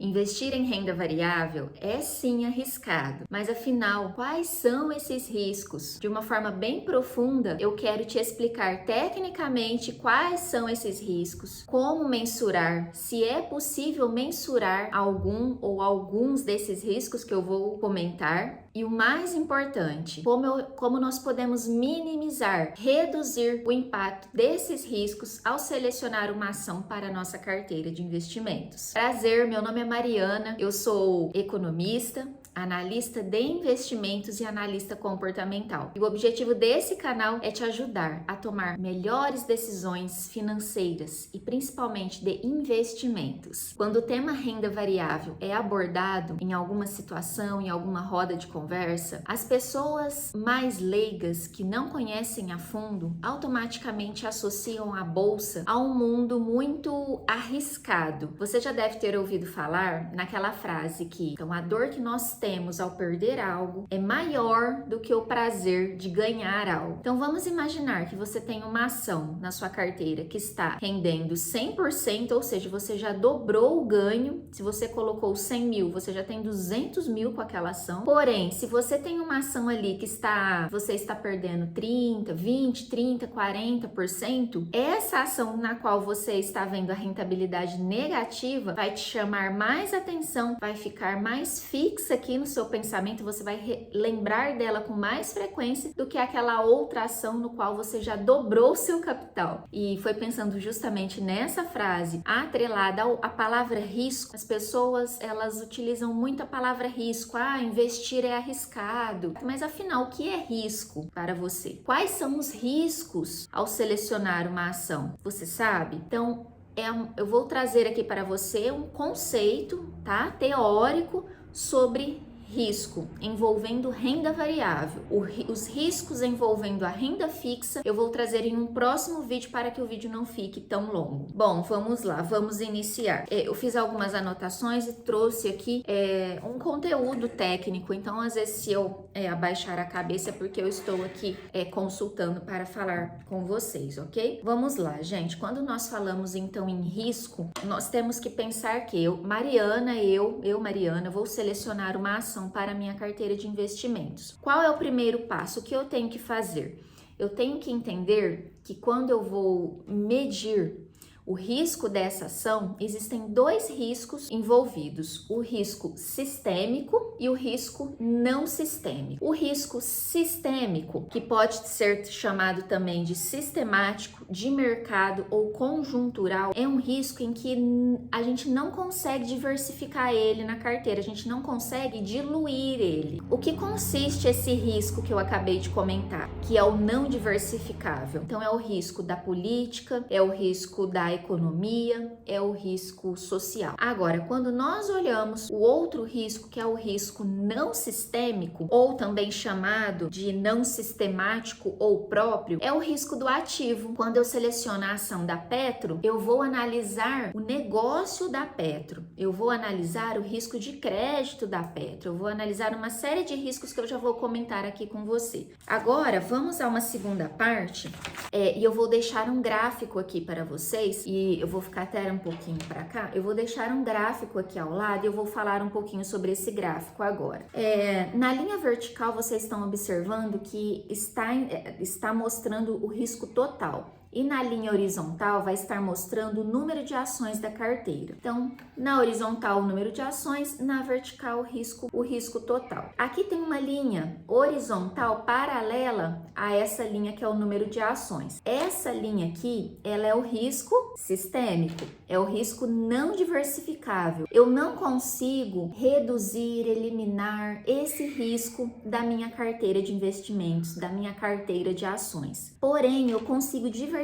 Investir em renda variável é sim arriscado, mas afinal, quais são esses riscos? De uma forma bem profunda, eu quero te explicar tecnicamente quais são esses riscos, como mensurar, se é possível mensurar algum ou alguns desses riscos que eu vou comentar. E o mais importante, como nós podemos minimizar, reduzir o impacto desses riscos ao selecionar uma ação para a nossa carteira de investimentos. Prazer, meu nome é Mariana, eu sou economista, analista de investimentos e analista comportamental. E o objetivo desse canal é te ajudar a tomar melhores decisões financeiras e principalmente de investimentos. Quando o tema renda variável é abordado em alguma situação, em alguma roda de conversa, as pessoas mais leigas que não conhecem a fundo automaticamente associam a bolsa a um mundo muito arriscado. Você já deve ter ouvido falar naquela frase que então, a dor que nós temos ao perder algo é maior do que o prazer de ganhar algo. Então vamos imaginar que você tem uma ação na sua carteira que está rendendo 100%, ou seja, você já dobrou o ganho. Se você colocou 100 mil, você já tem 200 mil com aquela ação. Porém, se você tem uma ação ali que você está perdendo 30, 20, 30, 40%, essa ação na qual você está vendo a rentabilidade negativa vai te chamar mais atenção, vai ficar mais fixa aqui no seu pensamento, você vai lembrar dela com mais frequência do que aquela outra ação no qual você já dobrou o seu capital. E foi pensando justamente nessa frase, atrelada à palavra risco. As pessoas, elas utilizam muito a palavra risco. Investir é arriscado. Mas afinal, o que é risco para você? Quais são os riscos ao selecionar uma ação? Você sabe? Então, eu vou trazer aqui para você um conceito, tá? Teórico sobre risco envolvendo renda variável. Os riscos envolvendo a renda fixa eu vou trazer em um próximo vídeo para que o vídeo não fique tão longo. Bom, vamos lá, vamos iniciar. Eu fiz algumas anotações e trouxe aqui um conteúdo técnico, então às vezes se eu abaixar a cabeça é porque eu estou aqui consultando para falar com vocês, ok? Vamos lá, gente. Quando nós falamos então em risco, nós temos que pensar que Mariana, vou selecionar uma ação para a minha carteira de investimentos. Qual é o primeiro passo? O que eu tenho que fazer? Eu tenho que entender que quando eu vou medir o risco dessa ação, existem dois riscos envolvidos: o risco sistêmico e o risco não sistêmico. O risco sistêmico, que pode ser chamado também de sistemático, de mercado ou conjuntural, é um risco em que a gente não consegue diversificar ele na carteira, a gente não consegue diluir ele. O que consiste esse risco que eu acabei de comentar, que é o não diversificável? Então é o risco da política, é o risco da economia, é o risco social. Agora, quando nós olhamos o outro risco, que é o risco não sistêmico, ou também chamado de não sistemático ou próprio, é o risco do ativo. Quando eu seleciono a ação da Petro, eu vou analisar o negócio da Petro, eu vou analisar o risco de crédito da Petro, eu vou analisar uma série de riscos que eu já vou comentar aqui com você. Agora, vamos a uma segunda parte, e eu vou deixar um gráfico aqui para vocês, e eu vou ficar até um pouquinho para cá, eu vou deixar um gráfico aqui ao lado e eu vou falar um pouquinho sobre esse gráfico agora. Na linha vertical, vocês estão observando que está mostrando o risco total. E na linha horizontal vai estar mostrando o número de ações da carteira. Então, na horizontal o número de ações, na vertical o risco total. Aqui tem uma linha horizontal paralela a essa linha que é o número de ações. Essa linha aqui, ela é o risco sistêmico, é o risco não diversificável. Eu não consigo reduzir, eliminar esse risco da minha carteira de investimentos, da minha carteira de ações. Porém, eu consigo diversificar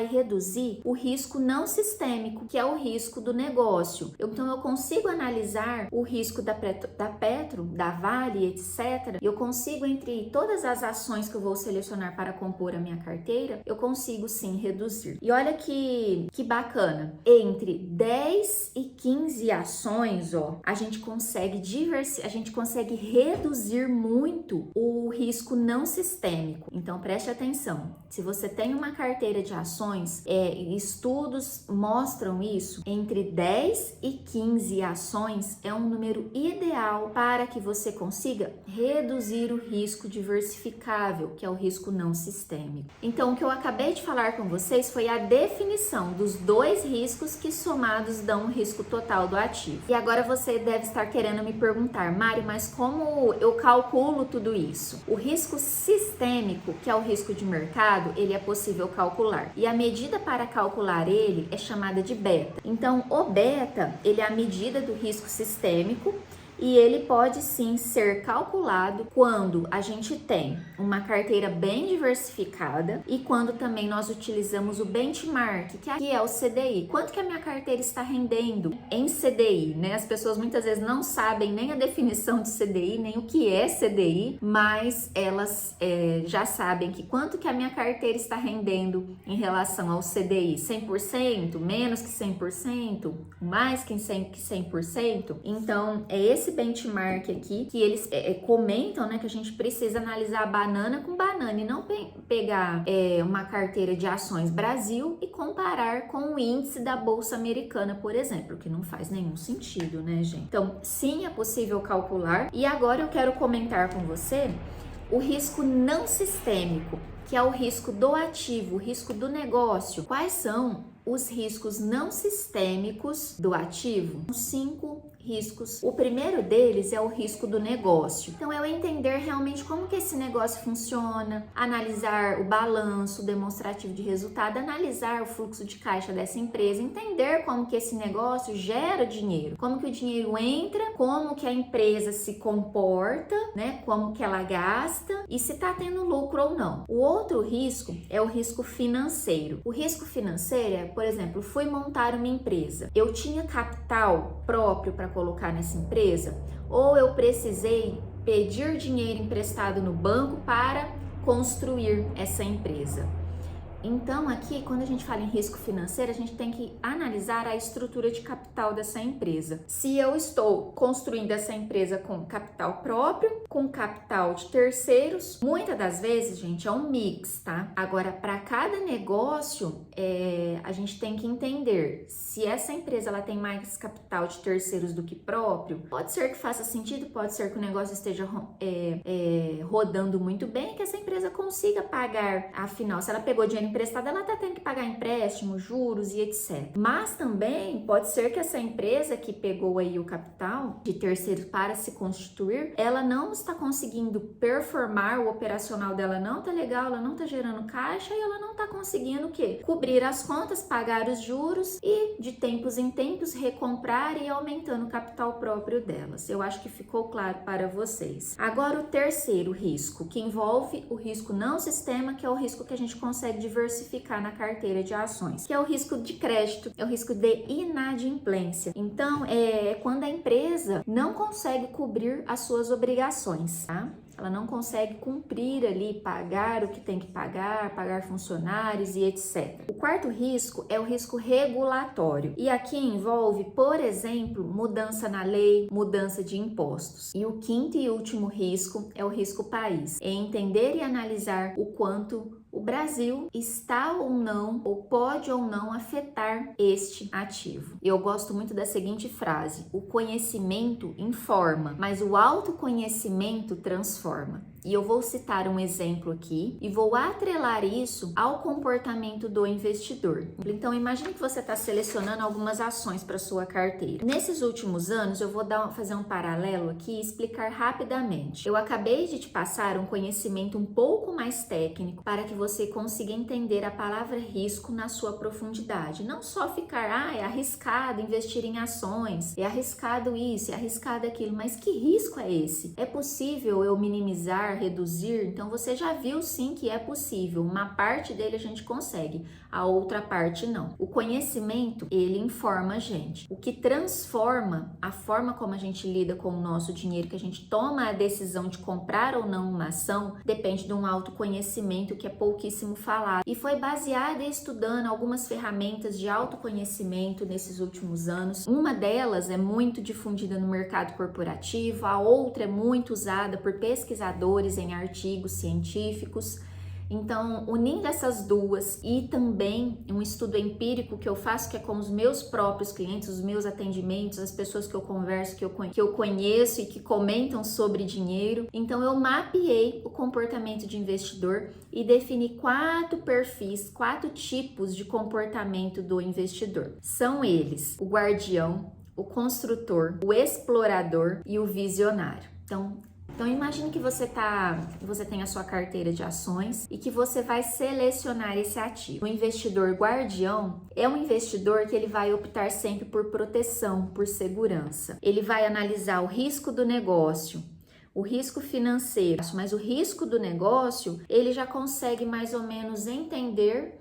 e reduzir o risco não sistêmico, que é o risco do negócio. Então, eu consigo analisar o risco da Petro, da Vale, etc. Eu consigo, entre todas as ações que eu vou selecionar para compor a minha carteira, eu consigo sim reduzir. E olha que bacana, entre 10 e 15 ações, a gente consegue reduzir muito o risco não sistêmico. Então, preste atenção. atenção. Se você tem uma carteira de ações, estudos mostram isso, entre 10 e 15 ações é um número ideal para que você consiga reduzir o risco diversificável, que é o risco não sistêmico. Então, o que eu acabei de falar com vocês foi a definição dos dois riscos que somados dão um risco total do ativo. E agora você deve estar querendo me perguntar, Mari, mas como eu calculo tudo isso? O risco sistêmico, que é o risco de mercado, ele é possível calcular. E a medida para calcular ele é chamada de beta. Então, o beta, ele é a medida do risco sistêmico e ele pode sim ser calculado quando a gente tem uma carteira bem diversificada e quando também nós utilizamos o benchmark, que aqui é o CDI. Quanto que a minha carteira está rendendo em CDI, né? As pessoas muitas vezes não sabem nem a definição de CDI, nem o que é CDI, mas elas já sabem que quanto que a minha carteira está rendendo em relação ao CDI, 100%, menos que 100%, mais que 100%. Então, é esse benchmark aqui que eles comentam, né, que a gente precisa analisar banana com banana e não pegar uma carteira de ações Brasil e comparar com o índice da Bolsa Americana, por exemplo, que não faz nenhum sentido, né, gente? Então, sim, é possível calcular. E agora eu quero comentar com você o risco não sistêmico, que é o risco do ativo, o risco do negócio. Quais são os riscos não sistêmicos do ativo? 5 riscos. O primeiro deles é o risco do negócio. Então, é eu entender realmente como que esse negócio funciona, analisar o balanço demonstrativo de resultado, analisar o fluxo de caixa dessa empresa, entender como que esse negócio gera dinheiro, como que o dinheiro entra, como que a empresa se comporta, né? Como que ela gasta e se está tendo lucro ou não. O outro risco é o risco financeiro. O risco financeiro é, por exemplo, fui montar uma empresa. Eu tinha capital próprio para colocar nessa empresa ou eu precisei pedir dinheiro emprestado no banco para construir essa empresa? Então, aqui, quando a gente fala em risco financeiro, a gente tem que analisar a estrutura de capital dessa empresa. Se eu estou construindo essa empresa com capital próprio, com capital de terceiros, muitas das vezes, gente, é um mix, tá? Agora, para cada negócio, a gente tem que entender se essa empresa ela tem mais capital de terceiros do que próprio. Pode ser que faça sentido, pode ser que o negócio esteja rodando muito bem, que essa empresa consiga pagar, afinal, se ela pegou dinheiro emprestada, ela tá tendo que pagar empréstimo, juros e etc. Mas também pode ser que essa empresa que pegou aí o capital de terceiros para se constituir, ela não está conseguindo performar, o operacional dela não tá legal, ela não tá gerando caixa e ela não tá conseguindo o quê? Cobrir as contas, pagar os juros e de tempos em tempos recomprar e aumentando o capital próprio delas. Eu acho que ficou claro para vocês. Agora o terceiro risco, que envolve o risco não sistema, que é o risco que a gente consegue diversificar na carteira de ações, que é o risco de crédito, é o risco de inadimplência. Então, é quando a empresa não consegue cobrir as suas obrigações, tá? Ela não consegue cumprir ali, pagar o que tem que pagar funcionários e etc. O quarto risco é o risco regulatório. E aqui envolve, por exemplo, mudança na lei, mudança de impostos. E o quinto e último risco é o risco país. É entender e analisar o quanto o Brasil está ou não, ou pode ou não afetar este ativo. Eu gosto muito da seguinte frase: o conhecimento informa, mas o autoconhecimento transforma. E eu vou citar um exemplo aqui e vou atrelar isso ao comportamento do investidor. Então, imagine que você está selecionando algumas ações para sua carteira. Nesses últimos anos, eu vou fazer um paralelo aqui e explicar rapidamente. Eu acabei de te passar um conhecimento um pouco mais técnico para que você consiga entender a palavra risco na sua profundidade. Não só ficar, é arriscado investir em ações, é arriscado isso, é arriscado aquilo, mas que risco é esse? É possível eu minimizar, reduzir? Então você já viu sim que é possível. Uma parte dele a gente consegue, a outra parte não. O conhecimento, ele informa a gente. O que transforma a forma como a gente lida com o nosso dinheiro, que a gente toma a decisão de comprar ou não uma ação, depende de um autoconhecimento que é pouquíssimo falado. E foi baseado em estudando algumas ferramentas de autoconhecimento nesses últimos anos. Uma delas é muito difundida no mercado corporativo, a outra é muito usada por pesquisadores em artigos científicos, Então, unindo essas duas e também um estudo empírico que eu faço, que é com os meus próprios clientes, os meus atendimentos, as pessoas que eu converso, que eu conheço e que comentam sobre dinheiro. Então, eu mapeei o comportamento de investidor e defini 4 perfis, 4 tipos de comportamento do investidor. São eles: o guardião, o construtor, o explorador e o visionário. Então imagine que você tem a sua carteira de ações e que você vai selecionar esse ativo. O investidor guardião é um investidor que ele vai optar sempre por proteção, por segurança. Ele vai analisar o risco do negócio, o risco financeiro, mas o risco do negócio, ele já consegue mais ou menos entender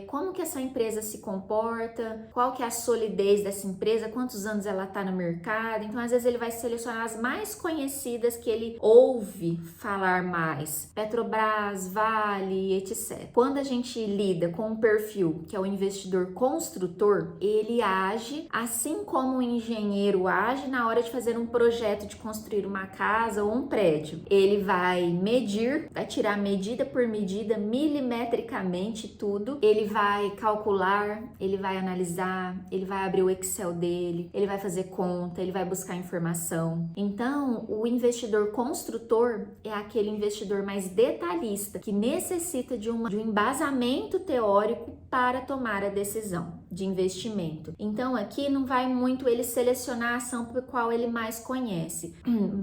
como que essa empresa se comporta, qual que é a solidez dessa empresa, quantos anos ela está no mercado. Então, às vezes, ele vai selecionar as mais conhecidas que ele ouve falar mais. Petrobras, Vale, etc. Quando a gente lida com um perfil que é o investidor construtor, ele age assim como o engenheiro age na hora de fazer um projeto de construir uma casa ou um prédio. Ele vai medir, vai tirar medida por medida, milimetricamente tudo. Ele vai calcular, ele vai analisar, ele vai abrir o Excel dele, ele vai fazer conta, ele vai buscar informação. Então, o investidor construtor é aquele investidor mais detalhista, que necessita de um embasamento teórico para tomar a decisão de investimento. Então, aqui não vai muito ele selecionar a ação por qual ele mais conhece.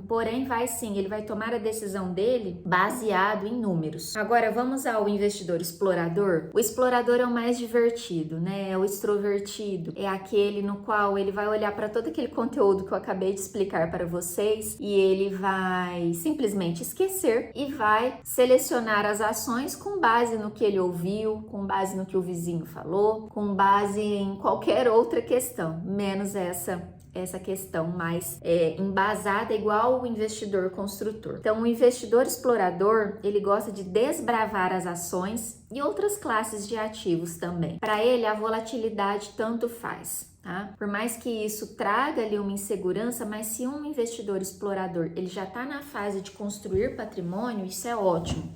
Porém, ele vai tomar a decisão dele baseado em números. Agora, vamos ao investidor explorador. O explorador é o mais divertido, né? É o extrovertido. É aquele no qual ele vai olhar para todo aquele conteúdo que eu acabei de explicar para vocês e ele vai simplesmente esquecer e vai selecionar as ações com base no que ele ouviu, com base no que o vizinho falou, com base em qualquer outra questão, menos essa questão mais embasada, igual o investidor construtor. Então, o investidor explorador, ele gosta de desbravar as ações e outras classes de ativos também. Para ele, a volatilidade tanto faz. Tá? Por mais que isso traga ali uma insegurança, mas se um investidor explorador ele já está na fase de construir patrimônio, isso é ótimo.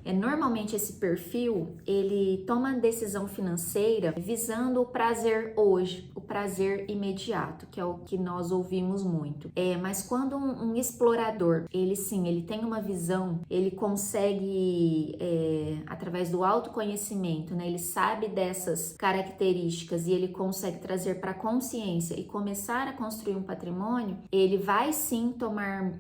Normalmente esse perfil, ele toma decisão financeira visando o prazer hoje, o prazer imediato, que é o que nós ouvimos muito. Mas quando um explorador, ele tem uma visão, ele consegue, através do autoconhecimento, né, ele sabe dessas características e ele consegue trazer para a consciência e começar a construir um patrimônio, ele vai sim tomar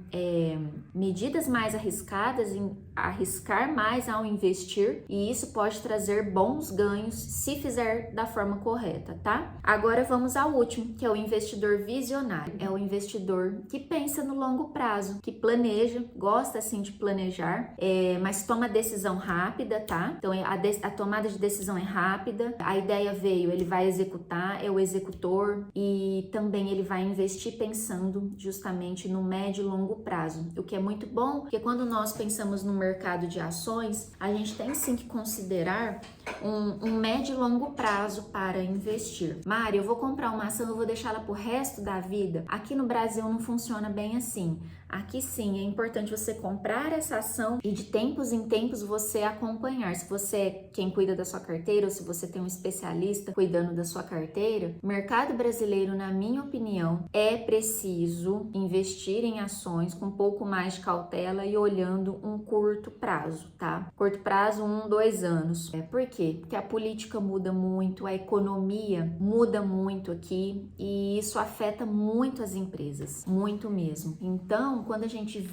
medidas mais arriscadas, arriscar mais ao investir, e isso pode trazer bons ganhos se fizer da forma correta, tá? Agora vamos ao último, que é o investidor visionário. É o investidor que pensa no longo prazo, que planeja, gosta assim de planejar, mas toma decisão rápida, tá? Então a tomada de decisão é rápida, a ideia veio, ele vai executar, é o executor, e também ele vai investir pensando justamente no médio e longo prazo, o que é muito bom, porque quando nós pensamos no mercado de ações, a gente tem sim que considerar um médio e longo prazo para investir. Mari, eu vou comprar uma ação, eu vou deixá-la pro resto da vida? Aqui no Brasil não funciona bem assim. Aqui sim, é importante você comprar essa ação e de tempos em tempos você acompanhar. Se você é quem cuida da sua carteira ou se você tem um especialista cuidando da sua carteira, o mercado brasileiro, na minha opinião, é preciso investir em ações com um pouco mais de cautela e olhando um curto prazo, tá? Curto prazo, 1, 2 anos. Por quê? Porque a política muda muito, a economia muda muito aqui e isso afeta muito as empresas, muito mesmo. Então, quando a gente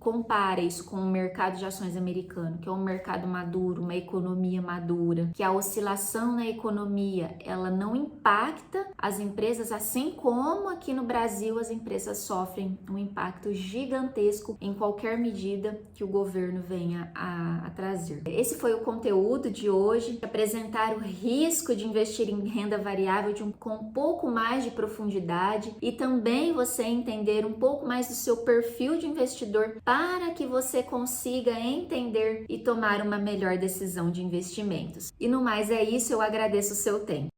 compara isso com o mercado de ações americano, que é um mercado maduro, uma economia madura, que a oscilação na economia, ela não impacta as empresas, assim como aqui no Brasil as empresas sofrem um impacto gigantesco em qualquer medida que o governo venha a trazer. Esse foi o conteúdo de hoje, apresentar o risco de investir em renda variável com um pouco mais de profundidade e também você entender um pouco mais do seu perfil de investidor para que você consiga entender e tomar uma melhor decisão de investimentos. E no mais é isso, eu agradeço o seu tempo.